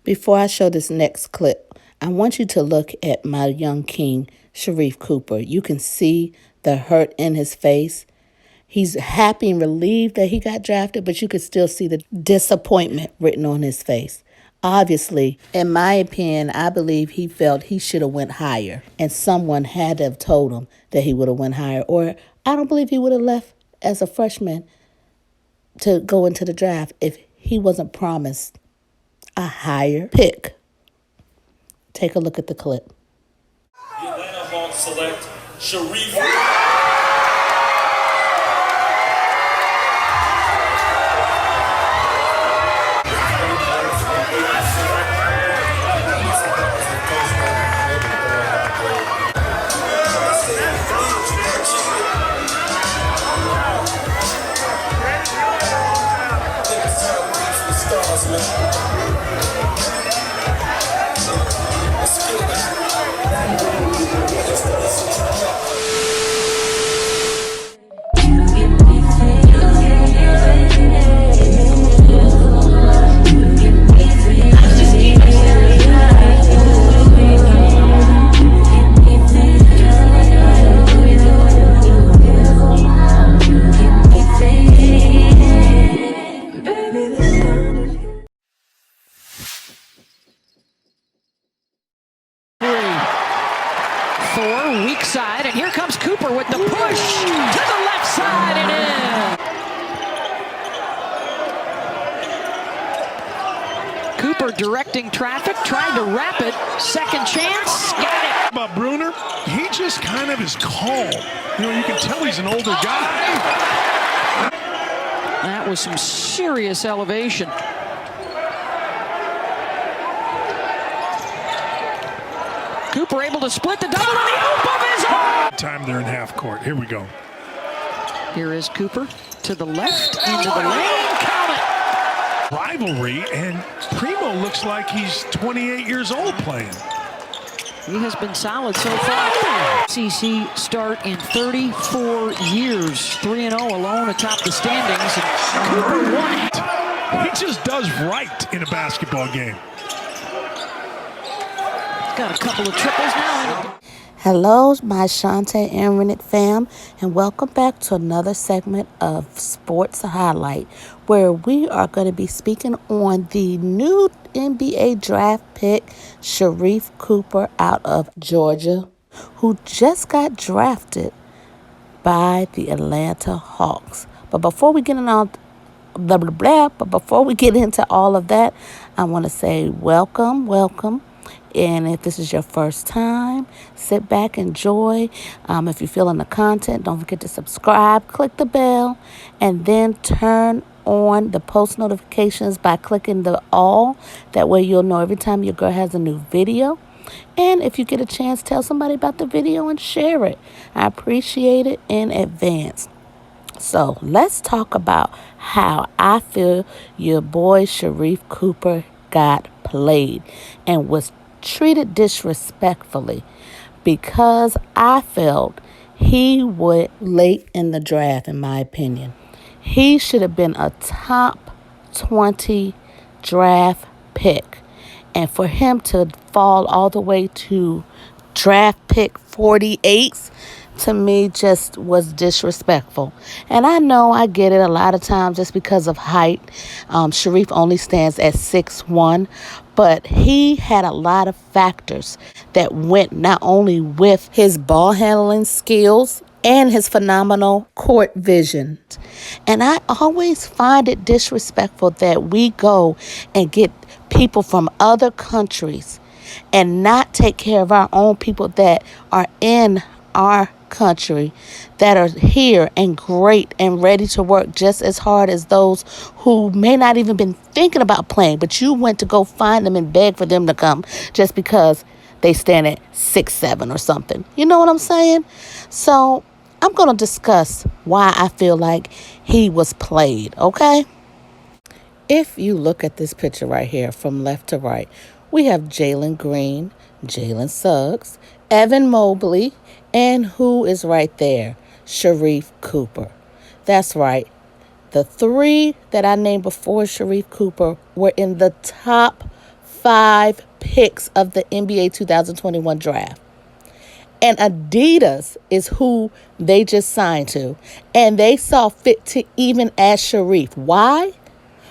Before I show this next clip, I want you to look at my young king, Sharife Cooper. You can see the hurt in his face. He's happy and relieved that he got drafted, but you could still see the disappointment written on his face. Obviously, in my opinion, I believe he felt he should have went higher, and someone had to have told him that he would have went higher. Or I don't believe he would have left as a freshman to go into the draft if he wasn't promised a higher pick. Take a look at the clip. The Atlanta Hawks select Sharife. Weak side, and here comes Cooper with the push to the left side and in. Cooper directing traffic, trying to wrap it. Second chance, got it. About Bruner, he just kind of is calm. You can tell he's an older guy. That was some serious elevation. Cooper able to split the double on the oop of his arm. Time they're in half court. Here we go. Here is Cooper to the left, into the lane. Count it. Rivalry, and Primo looks like he's 28 years old playing. He has been solid so far. SEC start in 34 years. 3-0 alone atop the standings. And Cooper won it. He just does right in a basketball game. Got a couple of triples now. Hello, my Shante and Renit fam, and welcome back to another segment of Sports Highlight, where we are going to be speaking on the new NBA draft pick, Sharife Cooper out of Georgia, who just got drafted by the Atlanta Hawks. But before we get into all of that, I want to say welcome. And if this is your first time, sit back, enjoy. If you're feeling the content, don't forget to subscribe, click the bell, and then turn on the post notifications by clicking the all. That way you'll know every time your girl has a new video. And if you get a chance, tell somebody about the video and share it. I appreciate it in advance. So let's talk about how I feel your boy Sharife Cooper got played and was treated disrespectfully, because I felt he went late in the draft. In my opinion, he should have been a top 20 draft pick, and for him to fall all the way to draft pick 48, to me, just was disrespectful. And I know I get it a lot of times just because of height. Sharife only stands at 6'1", but he had a lot of factors that went not only with his ball handling skills and his phenomenal court vision. And I always find it disrespectful that we go and get people from other countries and not take care of our own people that are in our country, that are here and great and ready to work just as hard as those who may not even been thinking about playing, but you went to go find them and beg for them to come just because they stand at 6'7" or something. You know what I'm saying? So I'm going to discuss why I feel like he was played, okay? If you look at this picture right here from left to right, we have Jalen Green, Jalen Suggs, Evan Mobley, and who is right there? Sharife Cooper. That's right. The three that I named before Sharife Cooper were in the top 5 picks of the NBA 2021 draft. And Adidas is who they just signed to. And they saw fit to even add Sharife. Why?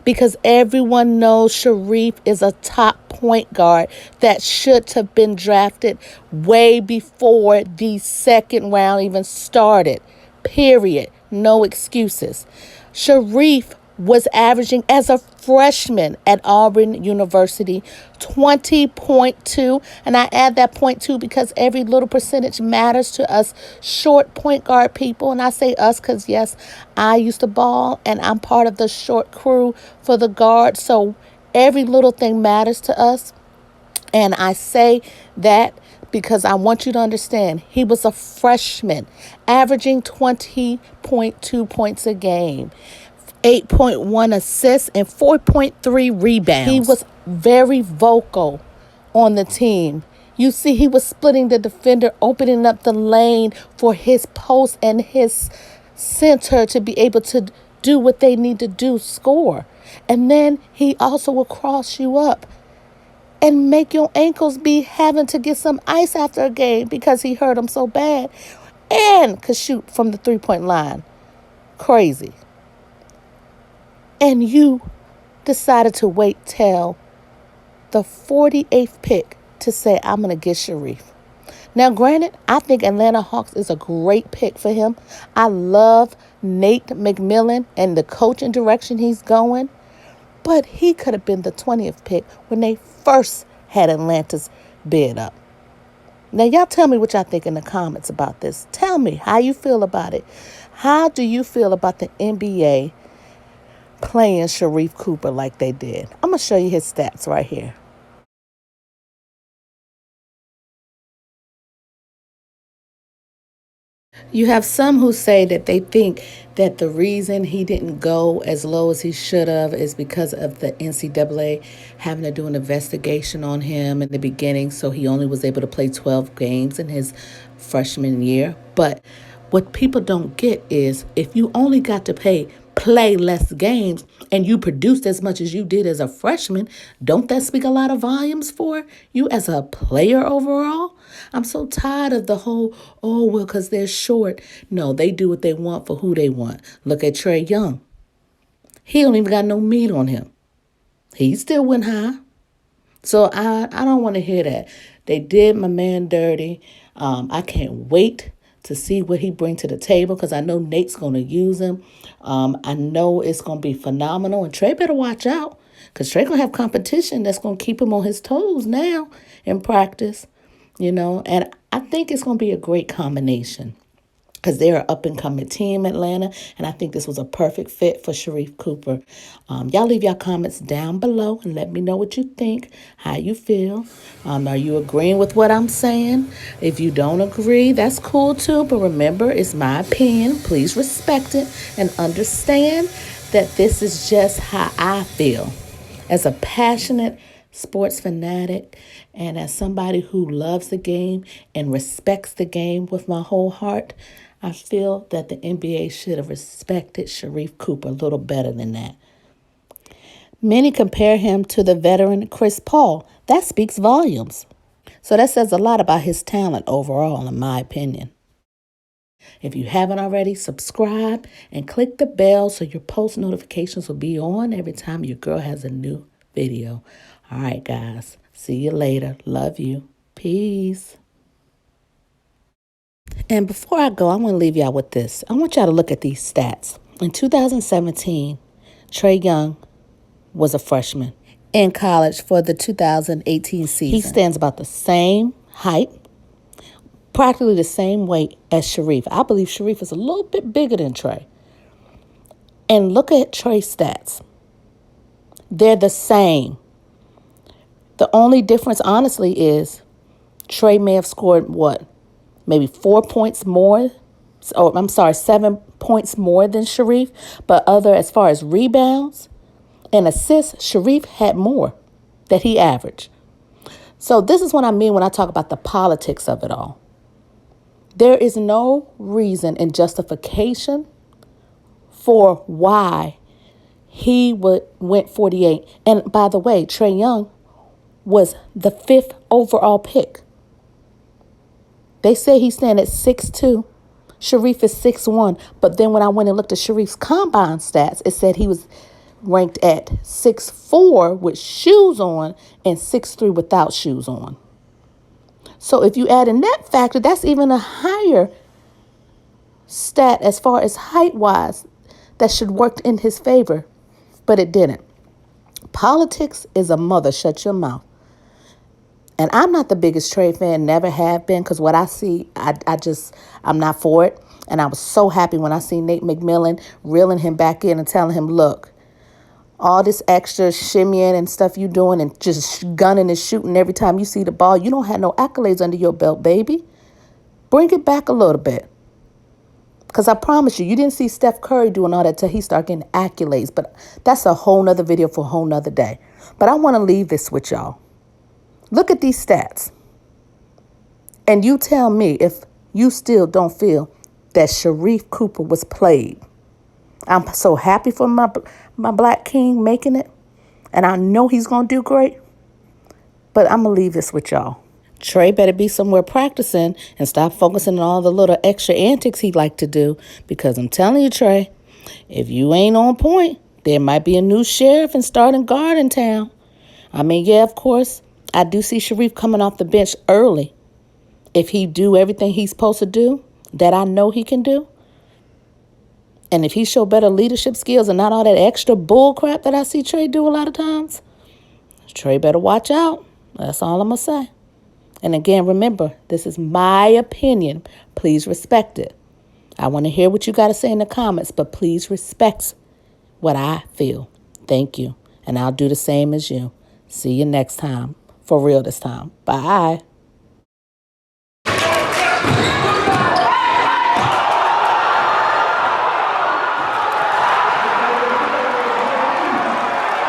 Because everyone knows Sharife is a top point guard that should have been drafted way before the second round even started. Period. No excuses. Sharife was averaging as a freshman at Auburn University 20.2. And I add that point two because every little percentage matters to us short point guard people. And I say us because, yes, I used to ball and I'm part of the short crew for the guard. So every little thing matters to us. And I say that because I want you to understand he was a freshman averaging 20.2 points a game. 8.1 assists and 4.3 rebounds. He was very vocal on the team. You see, he was splitting the defender, opening up the lane for his post and his center to be able to do what they need to do, score. And then he also will cross you up and make your ankles be having to get some ice after a game because he hurt them so bad, and could shoot from the three-point line. Crazy. And you decided to wait till the 48th pick to say, I'm going to get Sharife. Now, granted, I think Atlanta Hawks is a great pick for him. I love Nate McMillan and the coaching direction he's going. But he could have been the 20th pick when they first had Atlanta's bid up. Now, y'all tell me what y'all think in the comments about this. Tell me how you feel about it. How do you feel about the NBA playing Sharife Cooper like they did? I'm going to show you his stats right here. You have some who say that they think that the reason he didn't go as low as he should have is because of the NCAA having to do an investigation on him in the beginning, so he only was able to play 12 games in his freshman year. But what people don't get is if you only got to play less games and you produced as much as you did as a freshman, don't that speak a lot of volumes for you as a player overall? I'm so tired of the whole, oh, well, because they're short. No, they do what they want for who they want. Look at Trae Young. He don't even got no meat on him. He still went high. So I don't want to hear that. They did my man dirty. I can't wait to see what he brings to the table because I know Nate's going to use him. I know it's going to be phenomenal. And Trey better watch out because Trey going to have competition that's going to keep him on his toes now in practice, And I think it's going to be a great combination because they're an up-and-coming team, Atlanta, and I think this was a perfect fit for Sharife Cooper. Y'all leave your comments down below and let me know what you think, how you feel. Are you agreeing with what I'm saying? If you don't agree, that's cool too, but remember, it's my opinion. Please respect it and understand that this is just how I feel. As a passionate sports fanatic and as somebody who loves the game and respects the game with my whole heart, I feel that the NBA should have respected Sharife Cooper a little better than that. Many compare him to the veteran Chris Paul. That speaks volumes. So that says a lot about his talent overall, in my opinion. If you haven't already, subscribe and click the bell so your post notifications will be on every time your girl has a new video. All right, guys. See you later. Love you. Peace. And before I go, I want to leave y'all with this. I want y'all to look at these stats. In 2017, Trae Young was a freshman in college for the 2018 season. He stands about the same height, practically the same weight as Sharife. I believe Sharife is a little bit bigger than Trae. And look at Trae's stats. They're the same. The only difference, honestly, is Trae may have scored, maybe 4 points more. 7 points more than Sharife. But as far as rebounds and assists, Sharife had more that he averaged. So this is what I mean when I talk about the politics of it all. There is no reason and justification for why he went 48. And by the way, Trae Young was the 5th overall pick. They say he's standing at 6'2". Sharife is 6'1". But then when I went and looked at Sharife's combine stats, it said he was ranked at 6'4" with shoes on and 6'3" without shoes on. So if you add in that factor, that's even a higher stat as far as height-wise that should work in his favor, but it didn't. Politics is a mother. Shut your mouth. And I'm not the biggest Trey fan, never have been, because what I see, I'm not for it. And I was so happy when I see Nate McMillan reeling him back in and telling him, look, all this extra shimmying and stuff you doing and just gunning and shooting every time you see the ball, you don't have no accolades under your belt, baby. Bring it back a little bit. Because I promise you, you didn't see Steph Curry doing all that till he started getting accolades. But that's a whole nother video for a whole nother day. But I want to leave this with y'all. Look at these stats. And you tell me if you still don't feel that Sharife Cooper was played. I'm so happy for my black king making it. And I know he's going to do great. But I'm going to leave this with y'all. Trey better be somewhere practicing and stop focusing on all the little extra antics he like to do. Because I'm telling you, Trey, if you ain't on point, there might be a new sheriff and starting guard in town. I mean, yeah, of course, I do see Sharife coming off the bench early. If he do everything he's supposed to do, that I know he can do. And if he show better leadership skills and not all that extra bull crap that I see Trey do a lot of times, Trey better watch out. That's all I'm going to say. And again, remember, this is my opinion. Please respect it. I want to hear what you got to say in the comments, but please respect what I feel. Thank you. And I'll do the same as you. See you next time. For real this time. Bye.